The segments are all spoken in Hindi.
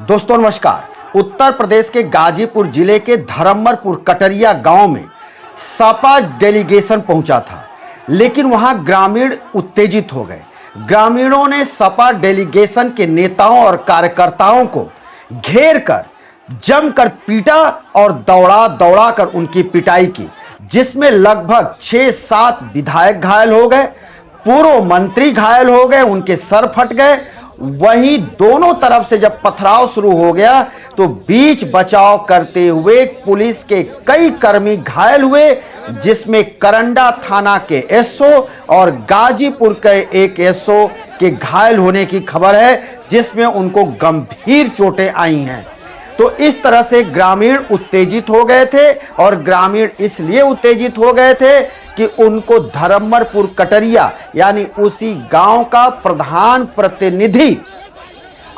दोस्तों नमस्कार। उत्तर प्रदेश के गाजीपुर जिले के धरमरपुर कटरिया गांव में सपा डेलीगेशन पहुंचा था, लेकिन वहां ग्रामीण उत्तेजित हो गए। ग्रामीणों ने सपा डेलीगेशन के नेताओं और कार्यकर्ताओं को घेर कर जमकर पीटा और दौड़ा दौड़ा कर उनकी पिटाई की, जिसमें लगभग 6-7 विधायक घायल हो गए, पूर्व मंत्री घायल हो गए, उनके सर फट गए। वहीं दोनों तरफ से जब पथराव शुरू हो गया तो बीच बचाव करते हुए पुलिस के कई कर्मी घायल हुए, जिसमें करंडा थाना के एसओ और गाजीपुर के एक एसओ के घायल होने की खबर है, जिसमें उनको गंभीर चोटें आई हैं। तो इस तरह से ग्रामीण उत्तेजित हो गए थे, और ग्रामीण इसलिए उत्तेजित हो गए थे कि उनको धरमरपुर कटरिया यानी उसी गांव का प्रधान प्रतिनिधि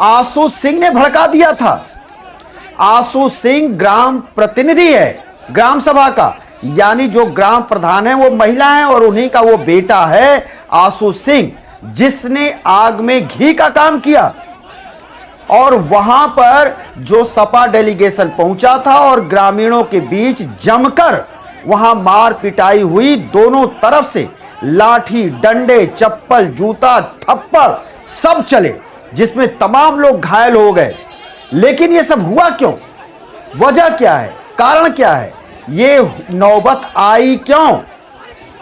आशु सिंह ने भड़का दिया था। आशु सिंह ग्राम प्रतिनिधि है ग्राम सभा का, यानी जो ग्राम प्रधान है वो महिला है, और उन्हीं का वो बेटा है आशु सिंह, जिसने आग में घी का काम किया। और वहां पर जो सपा डेलीगेशन पहुंचा था और ग्रामीणों के बीच जमकर वहां मार पिटाई हुई, दोनों तरफ से लाठी, डंडे, चप्पल, जूता, थप्पड़ सब चले, जिसमें तमाम लोग घायल हो गए। लेकिन यह सब हुआ क्यों? वजह क्या है? कारण क्या है? ये नौबत आई क्यों?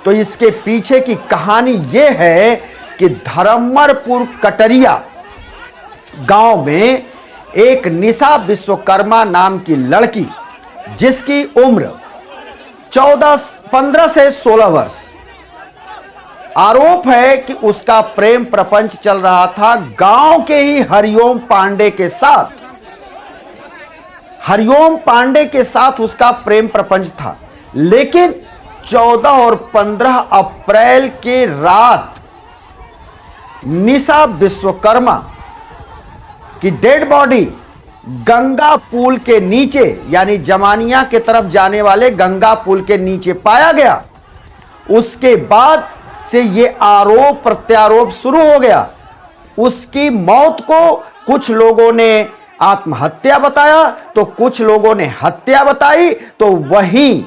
तो इसके पीछे की कहानी यह है कि धरमरपुर कटरिया गांव में एक निशा विश्वकर्मा नाम की लड़की, जिसकी उम्र 15 से 16 वर्ष, आरोप है कि उसका प्रेम प्रपंच चल रहा था गांव के ही हरिओम पांडे के साथ। हरिओम पांडे के साथ उसका प्रेम प्रपंच था, लेकिन 14 और 15 अप्रैल के रात निशा विश्वकर्मा की डेड बॉडी गंगा पुल के नीचे, यानी जमानिया के तरफ जाने वाले गंगा पुल के नीचे पाया गया। उसके बाद से यह आरोप प्रत्यारोप शुरू हो गया। उसकी मौत को कुछ लोगों ने आत्महत्या बताया, तो कुछ लोगों ने हत्या बताई। तो वहीं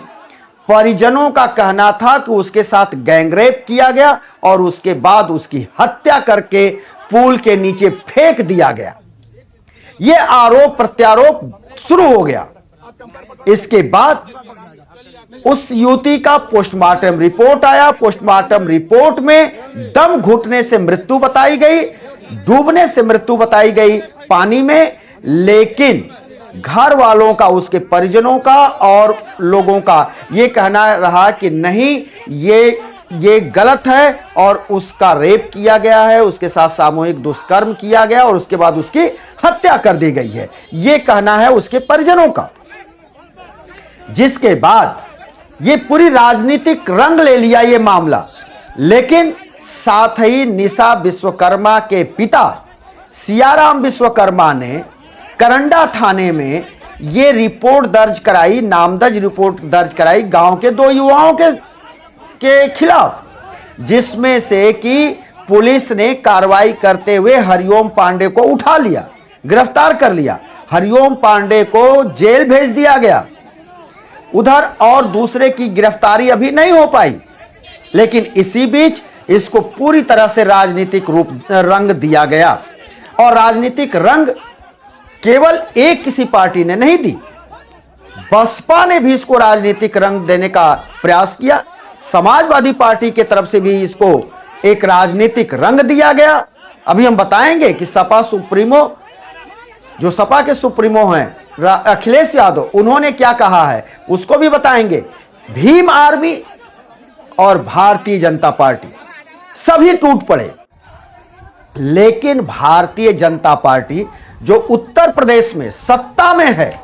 परिजनों का कहना था कि उसके साथ गैंगरेप किया गया और उसके बाद उसकी हत्या करके पुल के नीचे फेंक दिया गया। यह आरोप प्रत्यारोप शुरू हो गया। इसके बाद उस युवती का पोस्टमार्टम रिपोर्ट आया। पोस्टमार्टम रिपोर्ट में दम घुटने से मृत्यु बताई गई, डूबने से मृत्यु बताई गई पानी में। लेकिन घर वालों का, उसके परिजनों का और लोगों का यह कहना रहा कि नहीं, ये गलत है और उसका रेप किया गया है, उसके साथ सामूहिक दुष्कर्म किया गया और उसके बाद उसकी हत्या कर दी गई है। यह कहना है उसके परिजनों का। जिसके बाद ये पूरी राजनीतिक रंग ले लिया ये मामला। लेकिन साथ ही निशा विश्वकर्मा के पिता सियाराम विश्वकर्मा ने करंडा थाने में ये रिपोर्ट दर्ज कराई, नामदर्ज रिपोर्ट दर्ज कराई गांव के 2 युवाओं के खिलाफ, जिसमें से कि पुलिस ने कार्रवाई करते हुए हरिओम पांडे को उठा लिया, गिरफ्तार कर लिया। हरिओम पांडे को जेल भेज दिया गया उधर, और दूसरे की गिरफ्तारी अभी नहीं हो पाई। लेकिन इसी बीच इसको पूरी तरह से राजनीतिक रंग दिया गया, और राजनीतिक रंग केवल एक किसी पार्टी ने नहीं दी, बसपा ने भी इसको राजनीतिक रंग देने का प्रयास किया। समाजवादी पार्टी की तरफ से भी इसको एक राजनीतिक रंग दिया गया। अभी हम बताएंगे कि सपा सुप्रीमो, जो सपा के सुप्रीमो हैं अखिलेश यादव, उन्होंने क्या कहा है उसको भी बताएंगे। भीम आर्मी और भारतीय जनता पार्टी सभी टूट पड़े, लेकिन भारतीय जनता पार्टी जो उत्तर प्रदेश में सत्ता में है,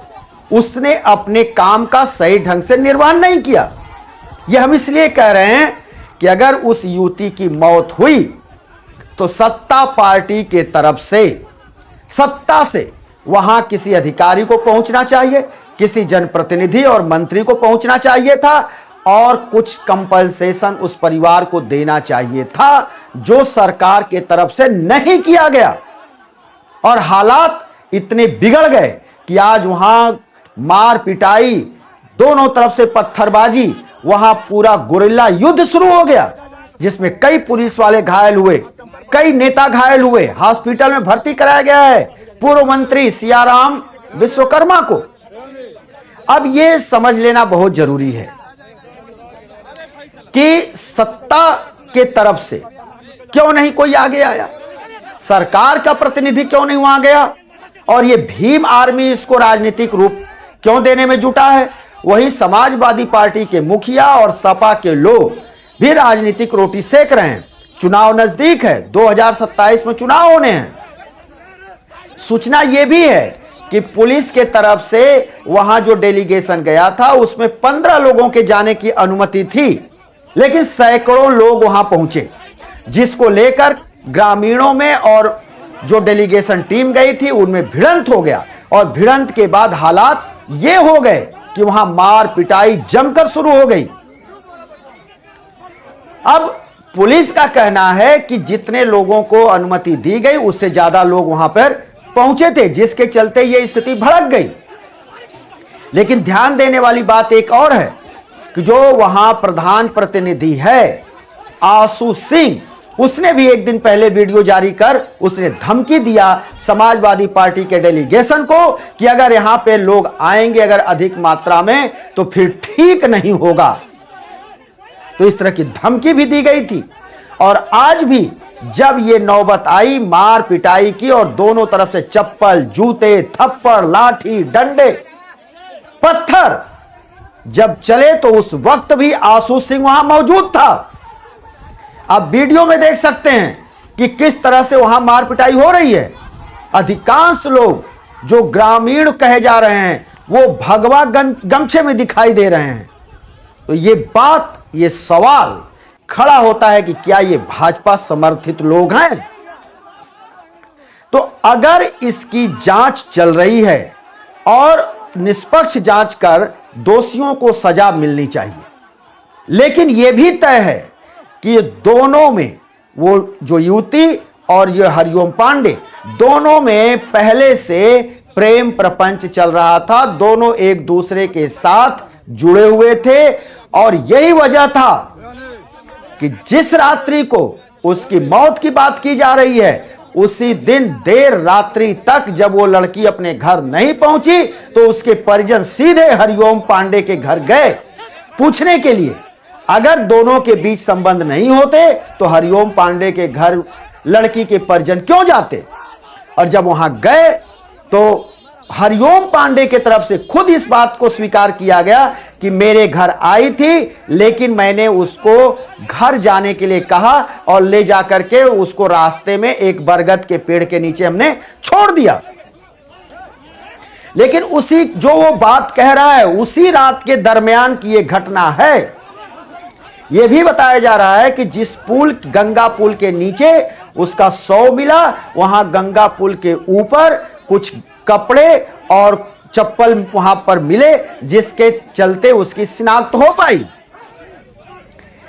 उसने अपने काम का सही ढंग से निर्वहन नहीं किया। यह हम इसलिए कह रहे हैं कि अगर उस युवती की मौत हुई तो सत्ता पार्टी के तरफ से, सत्ता से वहां किसी अधिकारी को पहुंचना चाहिए, किसी जनप्रतिनिधि और मंत्री को पहुंचना चाहिए था, और कुछ कंपनसेशन उस परिवार को देना चाहिए था, जो सरकार के तरफ से नहीं किया गया। और हालात इतने बिगड़ गए कि आज वहां मार पिटाई, दोनों तरफ से पत्थरबाजी, वहां पूरा गुरिल्ला युद्ध शुरू हो गया, जिसमें कई पुलिस वाले घायल हुए, कई नेता घायल हुए। हॉस्पिटल में भर्ती कराया गया है पूर्व मंत्री सियाराम विश्वकर्मा को। अब यह समझ लेना बहुत जरूरी है कि सत्ता के तरफ से क्यों नहीं कोई आगे आया, सरकार का प्रतिनिधि क्यों नहीं वहां गया, और ये भीम आर्मी इसको राजनीतिक रूप क्यों देने में जुटा है। वही समाजवादी पार्टी के मुखिया और सपा के लोग भी राजनीतिक रोटी सेक रहे हैं। चुनाव नजदीक है, 2027 में चुनाव होने हैं। सूचना यह भी है कि पुलिस के तरफ से वहां जो डेलीगेशन गया था उसमें 15 लोगों के जाने की अनुमति थी, लेकिन सैकड़ों लोग वहां पहुंचे, जिसको लेकर ग्रामीणों में और जो डेलीगेशन टीम गई थी उनमें भिड़ंत हो गया। और भिड़ंत के बाद हालात ये हो गए कि वहां मार पिटाई जमकर शुरू हो गई। अब पुलिस का कहना है कि जितने लोगों को अनुमति दी गई उससे ज्यादा लोग वहां पर पहुंचे थे, जिसके चलते यह स्थिति भड़क गई। लेकिन ध्यान देने वाली बात एक और है कि जो वहां प्रधान प्रतिनिधि है आशु सिंह, उसने भी एक दिन पहले वीडियो जारी कर उसने धमकी दिया समाजवादी पार्टी के डेलीगेशन को कि अगर यहां पे लोग आएंगे अगर अधिक मात्रा में तो फिर ठीक नहीं होगा। तो इस तरह की धमकी भी दी गई थी। और आज भी जब ये नौबत आई मार पिटाई की और दोनों तरफ से चप्पल, जूते, थप्पड़, लाठी, डंडे, पत्थर जब चले तो उस वक्त भी आशु सिंह वहां मौजूद था। आप वीडियो में देख सकते हैं कि किस तरह से वहां मार पिटाई हो रही है। अधिकांश लोग जो ग्रामीण कहे जा रहे हैं वो भगवा गमछे में दिखाई दे रहे हैं। तो ये बात, ये सवाल खड़ा होता है कि क्या ये भाजपा समर्थित लोग हैं। तो अगर इसकी जांच चल रही है और निष्पक्ष जांच कर दोषियों को सजा मिलनी चाहिए, लेकिन यह भी तय है कि ये दोनों में, वो जो युवती और ये हरिओम पांडे, दोनों में पहले से प्रेम प्रपंच चल रहा था, दोनों एक दूसरे के साथ जुड़े हुए थे। और यही वजह था कि जिस रात्रि को उसकी मौत की बात की जा रही है उसी दिन देर रात्रि तक जब वो लड़की अपने घर नहीं पहुंची तो उसके परिजन सीधे हरिओम पांडे के घर गए पूछने के लिए। अगर दोनों के बीच संबंध नहीं होते तो हरिओम पांडे के घर लड़की के परिजन क्यों जाते। और जब वहां गए तो हरिओम पांडे के तरफ से खुद इस बात को स्वीकार किया गया कि मेरे घर आई थी लेकिन मैंने उसको घर जाने के लिए कहा और ले जाकर के उसको रास्ते में एक बरगद के पेड़ के नीचे हमने छोड़ दिया। लेकिन उसी जो वो बात कह रहा है उसी रात के दरमियान की ये घटना है। यह भी बताया जा रहा है कि जिस पुल, गंगा पुल के नीचे उसका शव मिला, वहां गंगा पुल के ऊपर कुछ कपड़े और चप्पल वहां पर मिले, जिसके चलते उसकी शिनाख्त हो पाई।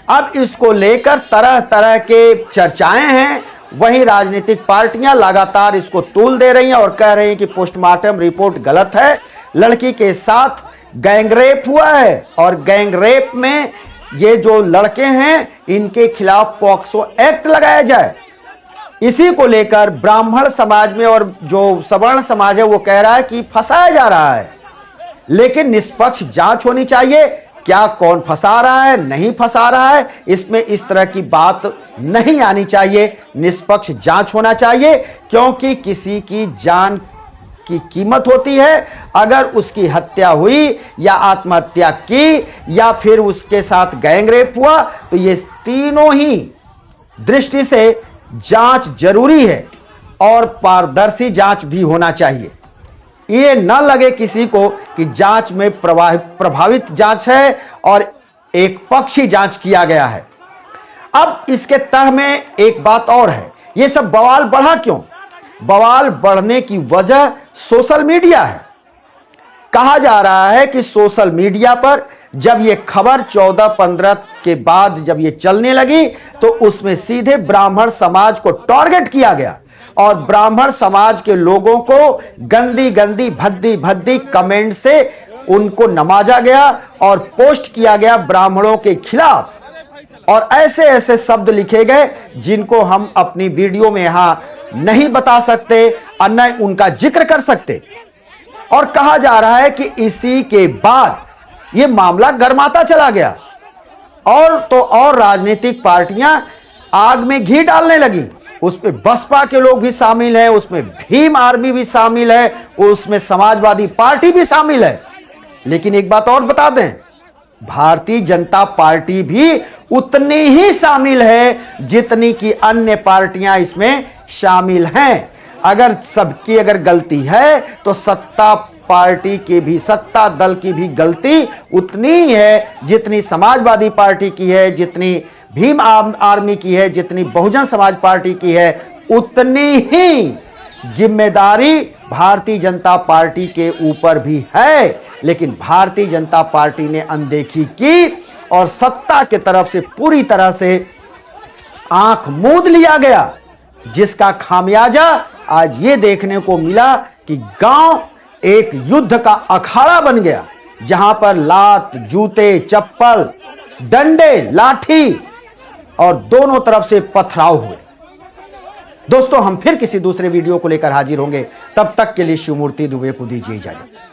अब इसको लेकर तरह तरह के चर्चाएं हैं। वहीं राजनीतिक पार्टियां लगातार इसको तूल दे रही हैं और कह रही हैं कि पोस्टमार्टम रिपोर्ट गलत है, लड़की के साथ गैंगरेप हुआ है और गैंगरेप में ये जो लड़के हैं इनके खिलाफ पॉक्सो एक्ट लगाया जाए। इसी को लेकर ब्राह्मण समाज में और जो सवर्ण समाज है वो कह रहा है कि फंसाया जा रहा है, लेकिन निष्पक्ष जांच होनी चाहिए। क्या कौन फंसा रहा है, नहीं फंसा रहा है, इसमें इस तरह की बात नहीं आनी चाहिए। निष्पक्ष जांच होना चाहिए, क्योंकि किसी की जान की कीमत होती है। अगर उसकी हत्या हुई या आत्महत्या की या फिर उसके साथ गैंगरेप हुआ तो ये तीनों ही दृष्टि से जांच जरूरी है और पारदर्शी जांच भी होना चाहिए। ये न लगे किसी को कि जांच में प्रभावित जांच है और एक पक्षी जांच किया गया है। अब इसके तह में एक बात और है, ये सब बवाल बढ़ा क्यों? बवाल बढ़ने की वजह सोशल मीडिया है। कहा जा रहा है कि सोशल मीडिया पर जब ये खबर 14-15 के बाद जब ये चलने लगी तो उसमें सीधे ब्राह्मण समाज को टारगेट किया गया और ब्राह्मण समाज के लोगों को गंदी गंदी भद्दी भद्दी कमेंट से उनको नवाजा गया और पोस्ट किया गया ब्राह्मणों के खिलाफ, और ऐसे ऐसे शब्द लिखे गए जिनको हम अपनी वीडियो में यहां नहीं बता सकते और न उनका जिक्र कर सकते। और कहा जा रहा है कि इसी के बाद यह मामला गर्माता चला गया और तो और राजनीतिक पार्टियां आग में घी डालने लगी। उसमें बसपा के लोग भी शामिल हैं, उसमें भीम आर्मी भी शामिल है, उसमें समाजवादी पार्टी भी शामिल है। लेकिन एक बात और बता दें, भारतीय जनता पार्टी भी उतनी ही शामिल है जितनी कि अन्य पार्टियां इसमें शामिल हैं। अगर सबकी अगर गलती है तो सत्ता पार्टी की भी, सत्ता दल की भी गलती उतनी ही है जितनी समाजवादी पार्टी की है, जितनी भीम आर्मी की है, जितनी बहुजन समाज पार्टी की है। उतनी ही जिम्मेदारी भारतीय जनता पार्टी के ऊपर भी है। लेकिन भारतीय जनता पार्टी ने अनदेखी की और सत्ता के तरफ से पूरी तरह से आंख मूंद लिया गया, जिसका खामियाजा आज ये देखने को मिला कि गांव एक युद्ध का अखाड़ा बन गया, जहां पर लात, जूते, चप्पल, डंडे, लाठी और दोनों तरफ से पथराव हुए। दोस्तों, हम फिर किसी दूसरे वीडियो को लेकर हाजिर होंगे। तब तक के लिए शिवमूर्ति दुबे को दीजिए इजाजत।